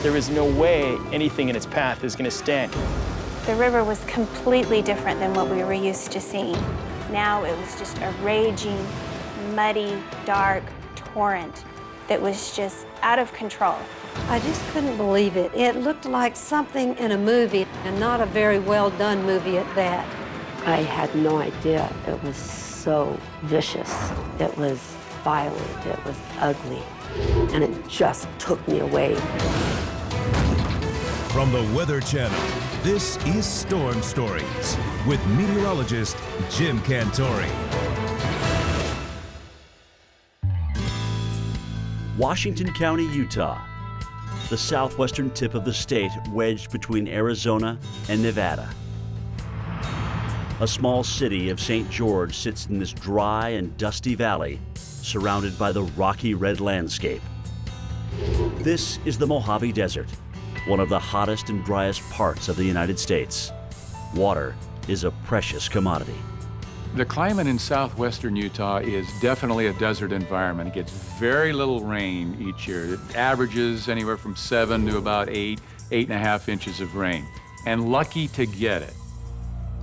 There is no way anything in its path is going to stand. The river was completely different than what we were used to seeing. Now it was just a raging, muddy, dark torrent that was just out of control. I just couldn't believe it. It looked like something in a movie, and not a very well done movie at that. I had no idea. It was so vicious. It was violent. It was ugly. And it just took me away. From the Weather Channel, this is Storm Stories with meteorologist Jim Cantori. Washington County, Utah, the southwestern tip of the state wedged between Arizona and Nevada. A small city of St. George sits in this dry and dusty valley, surrounded by the rocky red landscape. This is the Mojave Desert, one of the hottest and driest parts of the United States. Water is a precious commodity. The climate in southwestern Utah is definitely a desert environment. It gets very little rain each year. It averages anywhere from 7 to about 8.5 inches of rain, and lucky to get it.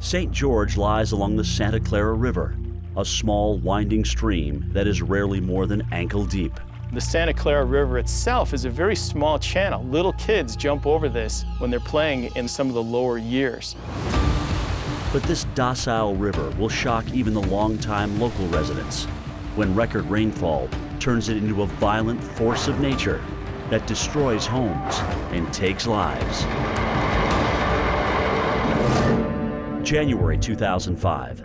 St. George lies along the Santa Clara River, a small winding stream that is rarely more than ankle deep. The Santa Clara River itself is a very small channel. Little kids jump over this when they're playing in some of the lower years. But this docile river will shock even the longtime local residents when record rainfall turns it into a violent force of nature that destroys homes and takes lives. January 2005.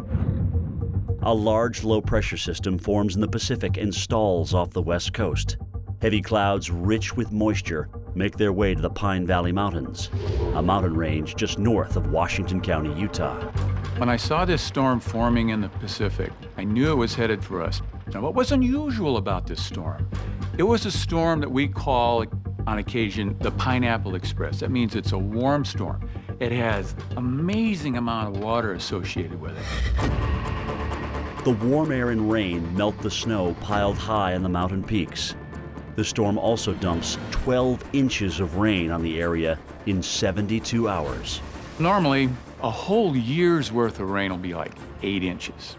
A large low-pressure system forms in the Pacific and stalls off the west coast. Heavy clouds rich with moisture make their way to the Pine Valley Mountains, a mountain range just north of Washington County, Utah. When I saw this storm forming in the Pacific, I knew it was headed for us. Now, what was unusual about this storm? It was a storm that we call, on occasion, the Pineapple Express. That means it's a warm storm. It has amazing amount of water associated with it. The warm air and rain melt the snow piled high on the mountain peaks. The storm also dumps 12 inches of rain on the area in 72 hours. Normally, a whole year's worth of rain will be like 8 inches.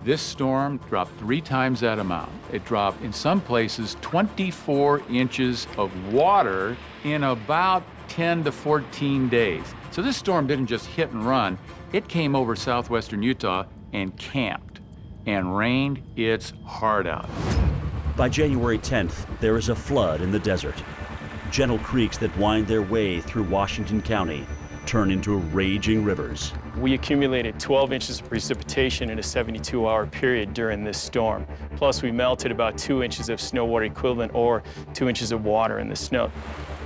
This storm dropped 3 times that amount. It dropped, in some places, 24 inches of water in about 10 to 14 days. So this storm didn't just hit and run. It came over southwestern Utah and camped and rained its heart out. By January 10th, there is a flood in the desert. Gentle creeks that wind their way through Washington County turn into raging rivers. We accumulated 12 inches of precipitation in a 72-hour period during this storm. Plus, we melted about 2 inches of snow water equivalent, or 2 inches of water in the snow.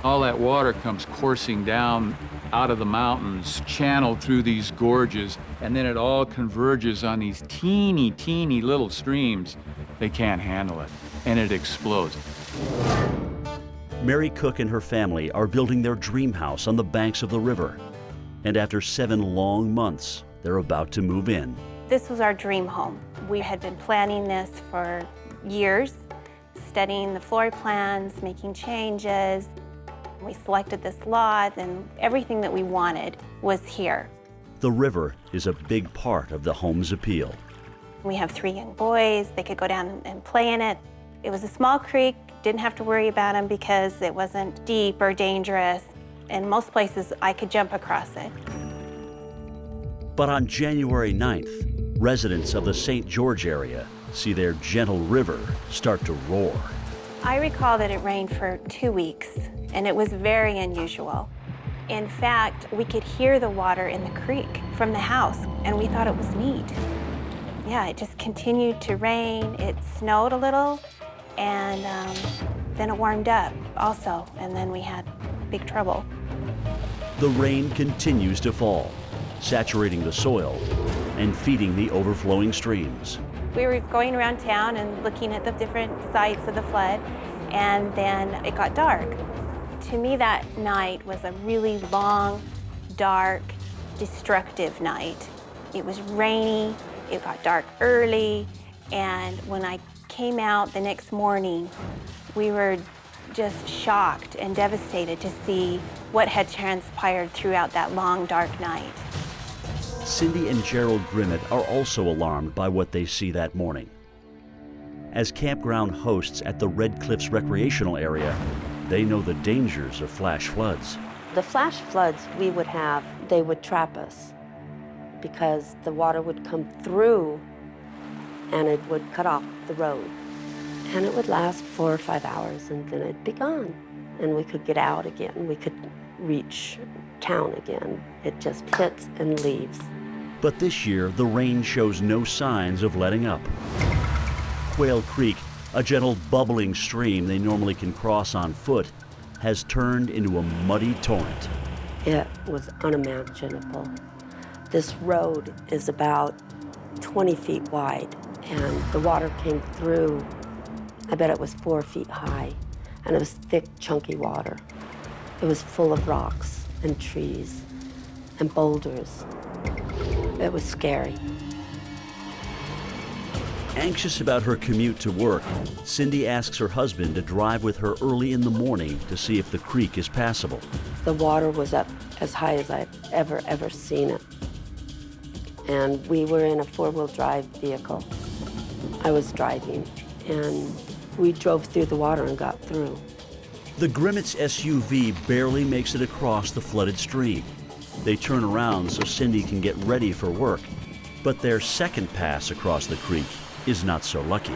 All that water comes coursing down out of the mountains, channeled through these gorges, and then it all converges on these teeny, teeny little streams. They can't handle it, and it explodes. Mary Cook and her family are building their dream house on the banks of the river. And after 7 long months, they're about to move in. This was our dream home. We had been planning this for years, studying the floor plans, making changes. We selected this lot, and everything that we wanted was here. The river is a big part of the home's appeal. We have 3 young boys. They could go down and play in it. It was a small creek, didn't have to worry about them because it wasn't deep or dangerous. In most places, I could jump across it. But on January 9th, residents of the St. George area see their gentle river start to roar. I recall that it rained for 2 weeks, and it was very unusual. In fact, we could hear the water in the creek from the house, and we thought it was neat. Yeah, it just continued to rain. It snowed a little, and then it warmed up also, and then we had big trouble. The rain continues to fall, saturating the soil and feeding the overflowing streams. We were going around town and looking at the different sites of the flood, and then it got dark. To me, that night was a really long, dark, destructive night. It was rainy, it got dark early, and when I came out the next morning, we were just shocked and devastated to see what had transpired throughout that long, dark night. Cindy and Gerald Grimmett are also alarmed by what they see that morning. As campground hosts at the Red Cliffs recreational area, they know the dangers of flash floods. The flash floods we would have, they would trap us because the water would come through and it would cut off the road. And it would last 4 or 5 hours and then it'd be gone. And we could get out again. We could reach town again. It just hits and leaves. But this year, the rain shows no signs of letting up. Quail Creek, a gentle bubbling stream they normally can cross on foot, has turned into a muddy torrent. It was unimaginable. This road is about 20 feet wide, and the water came through. I bet it was 4 feet high, and it was thick, chunky water. It was full of rocks and trees and boulders. It was scary. Anxious about her commute to work, Cindy asks her husband to drive with her early in the morning to see if the creek is passable. The water was up as high as I've ever seen it. And we were in a 4-wheel drive vehicle. I was driving, and we drove through the water and got through. The Grimmett's SUV barely makes it across the flooded stream. They turn around so Cindy can get ready for work, but their second pass across the creek is not so lucky.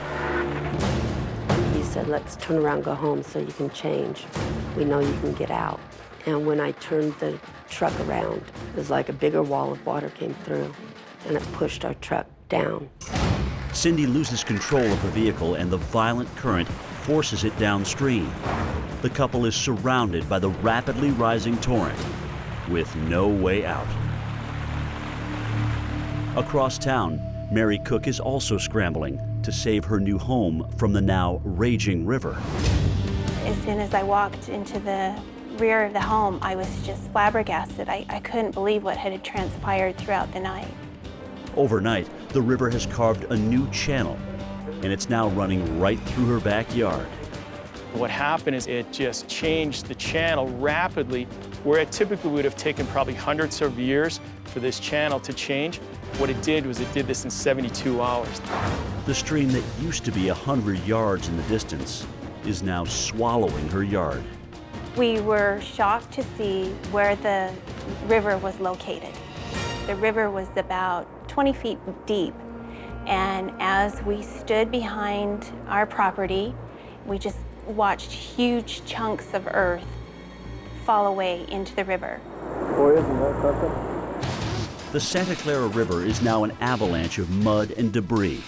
He said, let's turn around, go home so you can change. We know you can get out. And when I turned the truck around, it was like a bigger wall of water came through, and it pushed our truck down. Cindy loses control of the vehicle and the violent current forces it downstream. The couple is surrounded by the rapidly rising torrent with no way out. Across town, Mary Cook is also scrambling to save her new home from the now raging river. As soon as I walked into the rear of the home, I was just flabbergasted. I couldn't believe what had transpired throughout the night. Overnight, the river has carved a new channel, and it's now running right through her backyard. What happened is it just changed the channel rapidly, where it typically would have taken probably hundreds of years for this channel to change. What it did was it did this in 72 hours. The stream that used to be 100 yards in the distance is now swallowing her yard. We were shocked to see where the river was located. The river was about 20 feet deep, and as we stood behind our property, we just watched huge chunks of earth fall away into the river. The Santa Clara River is now an avalanche of mud and debris,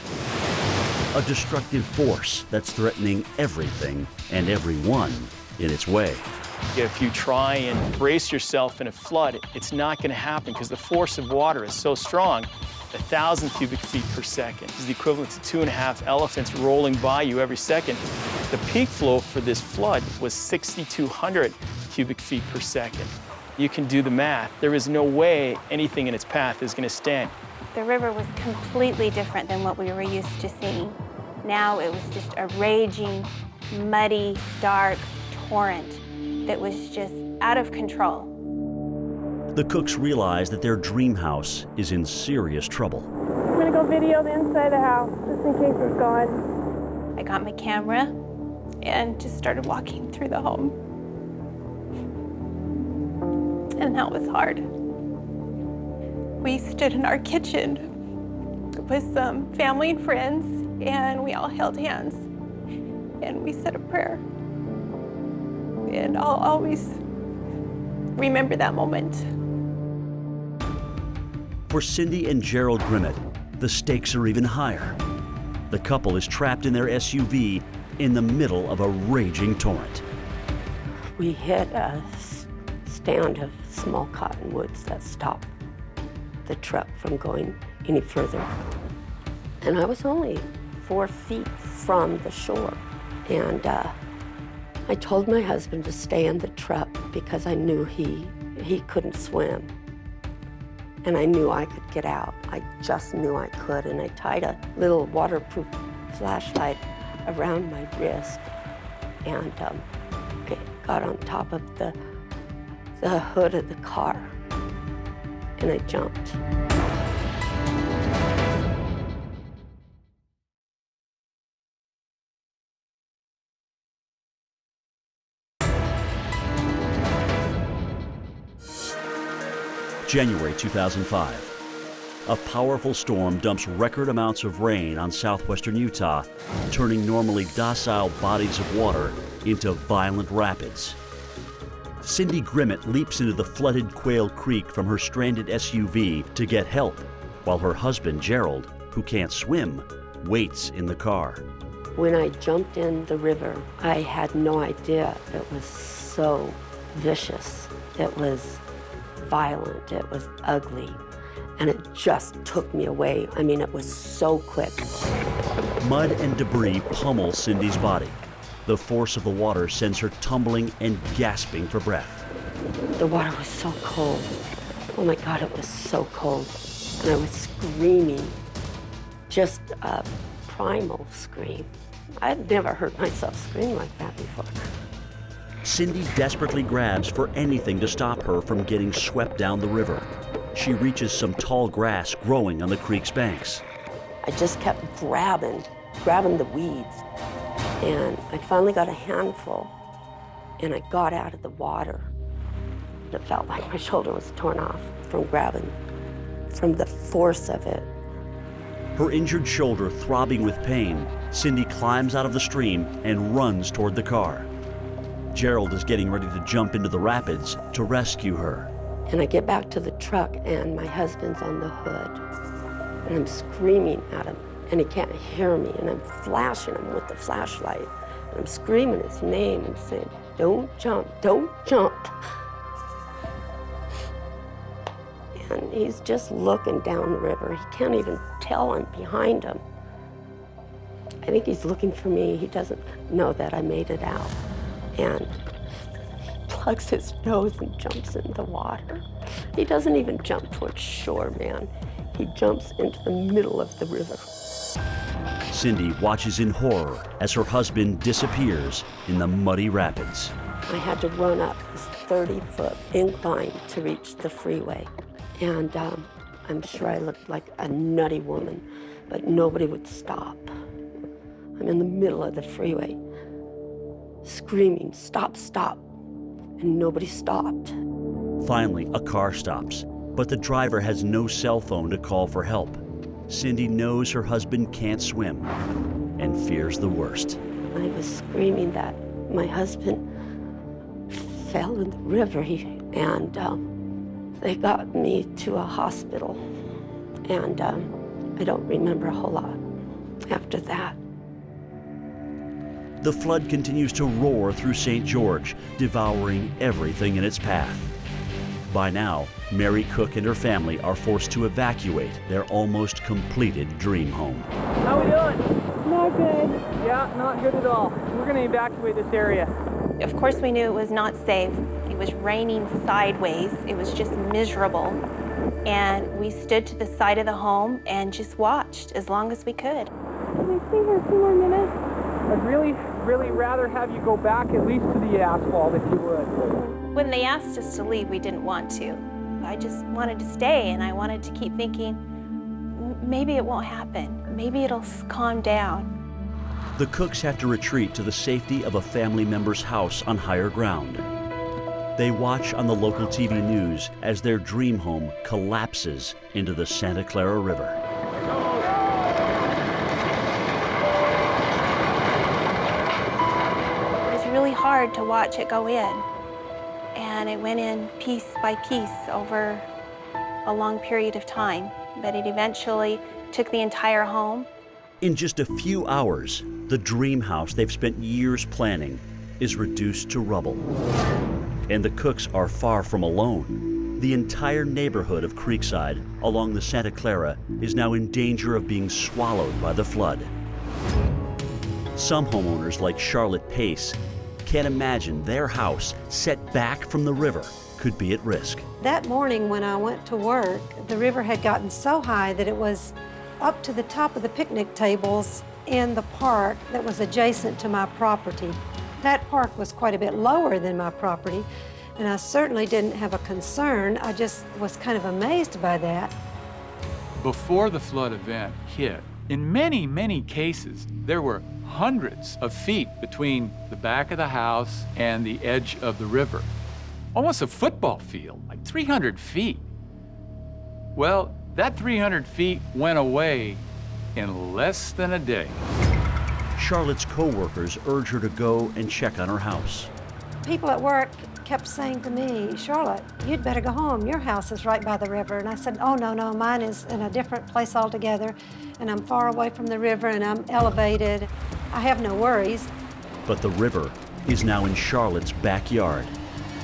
a destructive force that's threatening everything and everyone in its way. If you try and brace yourself in a flood, it's not going to happen because the force of water is so strong. 1,000 cubic feet per second is the equivalent to 2.5 elephants rolling by you every second. The peak flow for this flood was 6,200 cubic feet per second. You can do the math. There is no way anything in its path is going to stand. The river was completely different than what we were used to seeing. Now it was just a raging, muddy, dark torrent that was just out of control. The Cooks realize that their dream house is in serious trouble. I'm gonna go video the inside of the house, just in case it's gone. I got my camera and just started walking through the home. And that was hard. We stood in our kitchen with some family and friends, and we all held hands, and we said a prayer. And I'll always remember that moment. For Cindy and Gerald Grimmett, the stakes are even higher. The couple is trapped in their SUV in the middle of a raging torrent. We hit a stand of small cottonwoods that stopped the truck from going any further. And I was only 4 feet from the shore. And I told my husband to stay in the truck because I knew he couldn't swim. And I knew I could get out. I just knew I could. And I tied a little waterproof flashlight around my wrist. And got on top of the hood of the car, and I jumped. January 2005. A powerful storm dumps record amounts of rain on southwestern Utah, turning normally docile bodies of water into violent rapids. Cindy Grimmett leaps into the flooded Quail Creek from her stranded SUV to get help, while her husband, Gerald, who can't swim, waits in the car. When I jumped in the river, I had no idea it was so vicious. It was violent, it was ugly, and it just took me away. I mean, it was so quick. Mud and debris pummel Cindy's body. The force of the water sends her tumbling and gasping for breath. The water was so cold. Oh my God, it was so cold. And I was screaming, just a primal scream. I'd never heard myself scream like that before. Cindy desperately grabs for anything to stop her from getting swept down the river. She reaches some tall grass growing on the creek's banks. I just kept grabbing the weeds. And I finally got a handful, and I got out of the water. It felt like my shoulder was torn off from grabbing, from the force of it. Her injured shoulder throbbing with pain, Cindy climbs out of the stream and runs toward the car. Gerald is getting ready to jump into the rapids to rescue her. And I get back to the truck, and my husband's on the hood. And I'm screaming at him, and he can't hear me, and I'm flashing him with the flashlight. And I'm screaming his name and saying, "Don't jump, don't jump." And he's just looking down the river. He can't even tell I'm behind him. I think he's looking for me. He doesn't know that I made it out. And he plugs his nose and jumps in the water. He doesn't even jump towards shore, man. He jumps into the middle of the river. Cindy watches in horror as her husband disappears in the muddy rapids. I had to run up this 30-foot incline to reach the freeway. And I'm sure I looked like a nutty woman, but nobody would stop. I'm in the middle of the freeway, screaming, "Stop, stop," and nobody stopped. Finally, a car stops, but the driver has no cell phone to call for help. Cindy knows her husband can't swim and fears the worst. I was screaming that my husband fell in the river, and they got me to a hospital, and I don't remember a whole lot after that. The flood continues to roar through St. George, devouring everything in its path. By now, Mary Cook and her family are forced to evacuate their almost completed dream home. How we doing? Not good. Yeah, not good at all. We're going to evacuate this area. Of course, we knew it was not safe. It was raining sideways. It was just miserable. And we stood to the side of the home and just watched as long as we could. Can we stay here 2 more minutes? I'd really rather have you go back at least to the asphalt if you would. When they asked us to leave, we didn't want to. I just wanted to stay, and I wanted to keep thinking, maybe it won't happen. Maybe it'll calm down. The Cooks have to retreat to the safety of a family member's house on higher ground. They watch on the local TV news as their dream home collapses into the Santa Clara River. It was really hard to watch it go in. And it went in piece by piece over a long period of time, but it eventually took the entire home. In just a few hours, the dream house they've spent years planning is reduced to rubble. And the Cooks are far from alone. The entire neighborhood of Creekside along the Santa Clara is now in danger of being swallowed by the flood. Some homeowners, like Charlotte Pace, can't imagine their house, set back from the river, could be at risk. That morning when I went to work, the river had gotten so high that it was up to the top of the picnic tables in the park that was adjacent to my property. That park was quite a bit lower than my property, and I certainly didn't have a concern. I just was kind of amazed by that. Before the flood event hit, in many, many cases, there were hundreds of feet between the back of the house and the edge of the river. Almost a football field, like 300 feet. Well, that 300 feet went away in less than a day. Charlotte's co-workers urge her to go and check on her house. People at work kept saying to me, Charlotte, you'd better go home. Your house is right by the river. And I said, oh, no, no, mine is in a different place altogether, and I'm far away from the river, and I'm elevated. I have no worries. But the river is now in Charlotte's backyard.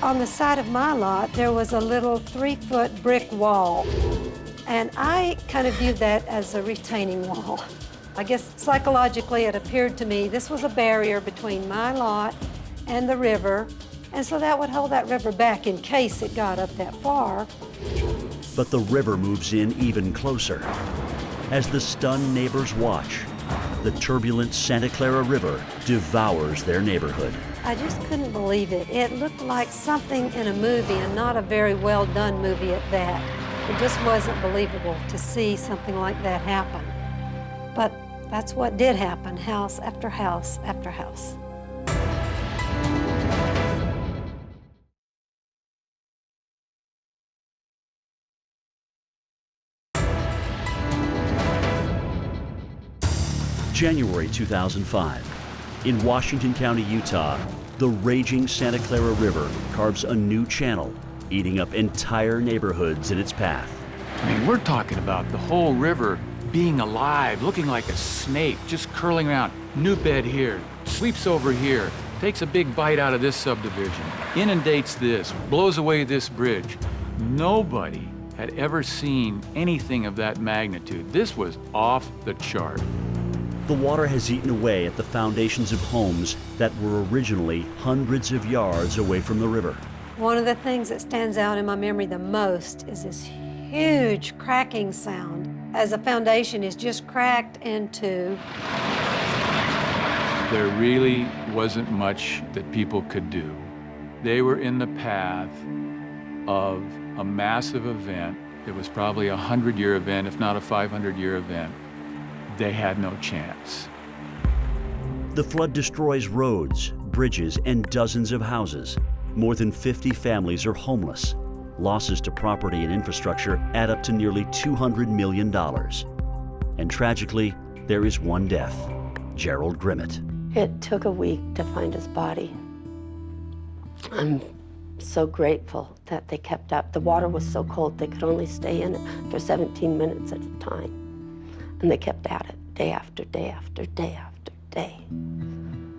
On the side of my lot, there was a little 3-foot brick wall, and I kind of viewed that as a retaining wall. I guess psychologically it appeared to me this was a barrier between my lot and the river, and so that would hold that river back in case it got up that far. But the river moves in even closer. As the stunned neighbors watch, the turbulent Santa Clara River devours their neighborhood. I just couldn't believe it. It looked like something in a movie, and not a very well done movie at that. It just wasn't believable to see something like that happen. But that's what did happen, house after house after house. January 2005. In Washington County, Utah, the raging Santa Clara River carves a new channel, eating up entire neighborhoods in its path. I mean, we're talking about the whole river being alive, looking like a snake, just curling around. New bed here, sweeps over here, takes a big bite out of this subdivision, inundates this, blows away this bridge. Nobody had ever seen anything of that magnitude. This was off the chart. The water has eaten away at the foundations of homes that were originally hundreds of yards away from the river. One of the things that stands out in my memory the most is this huge cracking sound as the foundation is just cracked into. There really wasn't much that people could do. They were in the path of a massive event. It was probably a 100-year event, if not a 500-year event. They had no chance. The flood destroys roads, bridges, and dozens of houses. More than 50 families are homeless. Losses to property and infrastructure add up to nearly $200 million. And tragically, there is one death, Gerald Grimmett. It took a week to find his body. I'm so grateful that they kept up. The water was so cold they could only stay in it for 17 minutes at a time. And they kept at it day after day after day after day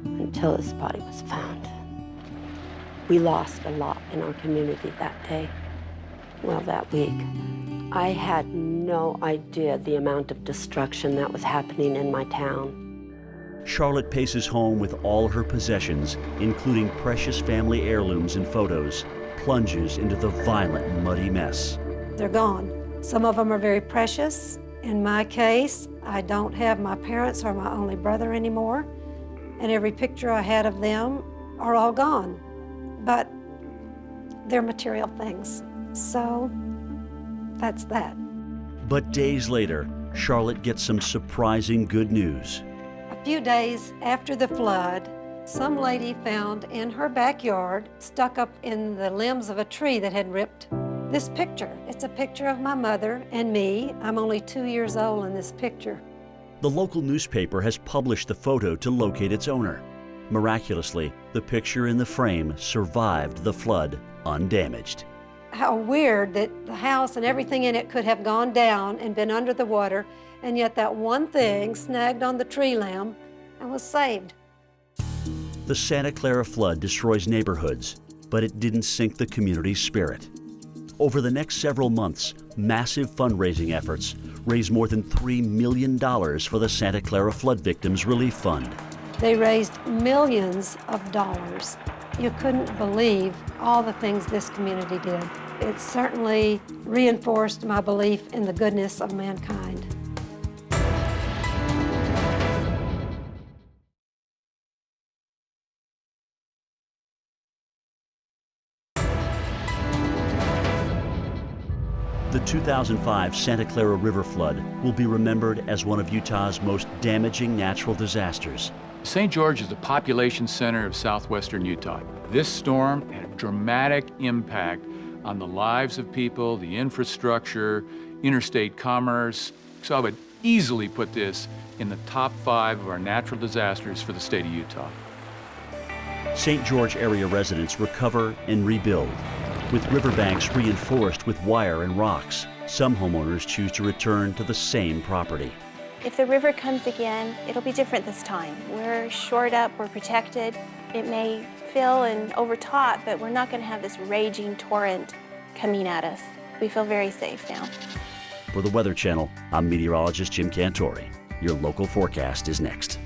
until his body was found. We lost a lot in our community that day, well, that week. I had no idea the amount of destruction that was happening in my town. Charlotte paces home with all her possessions, including precious family heirlooms and photos, plunges into the violent, muddy mess. They're gone. Some of them are very precious. In my case, I don't have my parents or my only brother anymore, and every picture I had of them are all gone. But they're material things, so that's that. But days later, Charlotte gets some surprising good news. A few days after the flood, some lady found in her backyard, stuck up in the limbs of a tree that had ripped, this picture. It's a picture of my mother and me. I'm only 2 years old in this picture. The local newspaper has published the photo to locate its owner. Miraculously, the picture in the frame survived the flood undamaged. How weird that the house and everything in it could have gone down and been under the water, and yet that one thing snagged on the tree limb and was saved. The Santa Clara flood destroys neighborhoods, but it didn't sink the community's spirit. Over the next several months, massive fundraising efforts raised more than $3 million for the Santa Clara Flood Victims Relief Fund. They raised millions of dollars. You couldn't believe all the things this community did. It certainly reinforced my belief in the goodness of mankind. The 2005 Santa Clara River flood will be remembered as one of Utah's most damaging natural disasters. St. George is the population center of southwestern Utah. This storm had a dramatic impact on the lives of people, the infrastructure, interstate commerce. So I would easily put this in the top 5 of our natural disasters for the state of Utah. St. George area residents recover and rebuild, with riverbanks reinforced with wire and rocks. Some homeowners choose to return to the same property. If the river comes again, it'll be different this time. We're shored up, we're protected. It may fill and overtop, but we're not going to have this raging torrent coming at us. We feel very safe now. For the Weather Channel, I'm meteorologist Jim Cantori. Your local forecast is next.